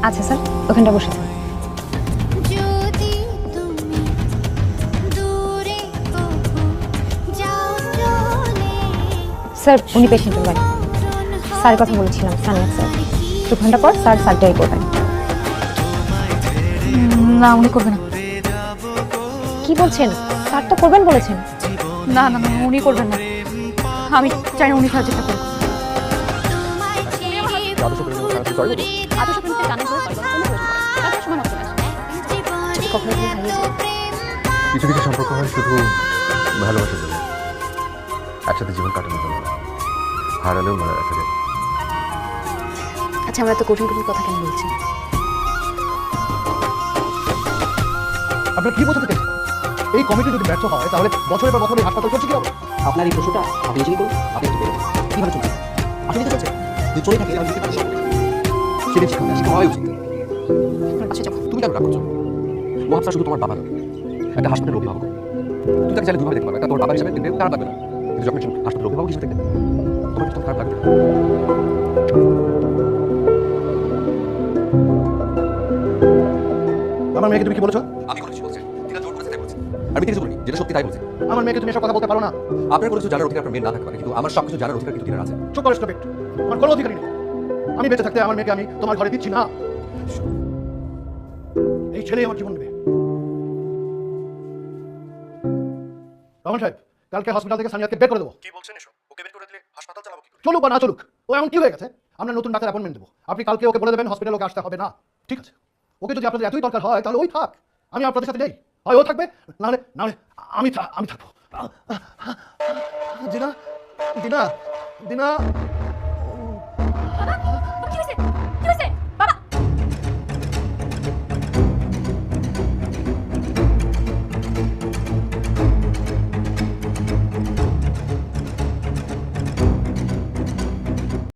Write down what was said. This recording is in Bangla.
আচ্ছা স্যার, ওখানটা বসে থাকুন। স্যার উনি পেশেন্টের বাড়ি। স্যারের কথা বলেছিলাম, সানিয়া স্যার। 2 ঘন্টা পর স্যার সার্জারি করবেন। না, উনি করবে না। কি বলছেন? স্যার তো করবেন বলেছেন। না না না, উনি করবেন না। আমি চাই না উনি সার্জারিটা করুন। কিছু কিছু সম্পর্ক হয় শুধু ভালোবাসার জন্য, একসাথে জীবন কাটানোর জন্য না। হারালেও মনে রাখা যায়। আচ্ছা, আমরা তো কঠিন কঠিন কথা কেন বলছি? আপনার কি বোঝাতে চাইছেন? এই কমিটি যদি ব্যর্থ হয় তাহলে বছরের পর বছর এই হাসপাতাল চলছে কি হবে? আপনার এই প্রশ্নটা আপনি নিজেই করুন, আপনি একটু বলুন কীভাবে চলছে? আসলে তো চলছে, যদি চলে থাকে আমি বুঝতে পারছি সেটা শিক্ষা শিক্ষা হওয়াই উচিত। তুমি কেন রাগ করছো? মহাবসা শুধু তোমার বাবা না, একটা হাসপাতালের অভিভাবক। তুই তাকে চাইলে দুভাবে দেখতে পারবে, একটা তোর বাবা হিসাবে দেখবে, খারাপ লাগবে না। কিন্তু যখন হাসপাতালের অভিভাবক হিসেবে দেখবে, তোমার কিন্তু খারাপ লাগবে। আমার মেয়েকে তুমি কি বলেছো? আমি কোনো কিছু বলছি, যেটা জোর করেছে তাই বলছি। আমি কিছু বলিনি, যেটা সত্যি তাই বলছি। আমার মেয়েকে তুমি এসব কথা বলতে পারো না। আপনার কোনো কিছু জানার অধিকার আপনার মেয়ের না থাকতে পারে, কিন্তু আমার সব কিছু জানার অধিকার কিন্তু তিনার আছে। চুপ করে স্টপ ইট। আমার কোনো অধিকারই নেই। আমি বেঁচে থাকতে আমার মেয়েকে আমি তোমার ঘরে দিচ্ছি না। এই ছেলেই আমার জীবন নেবে। রহমান সাহেব, কালকে হসপিটাল থেকে সানিয়াকে বের করে দেবো। কি বলছেন এসব? ওকে বের করে দিলে হাসপাতাল চালাবো কি? চলুক বা না চলুক, ও এমন কি হয়ে গেছে? আমরা নতুন ডাক্তার অ্যাপয়েন্টমেন্ট দেবো। আপনি কালকে ওকে বলে দেবেন হসপিটালে ওকে আসতে হবে না। ঠিক আছে? ওকে যদি আপনাদের এতই দরকার হয় তাহলে ওই থাক। আমি আপনাদের সাথে নেই। হয় ও থাকবে, নাহলে নাহলে আমি থাকবো। দিনা দিনা দিনা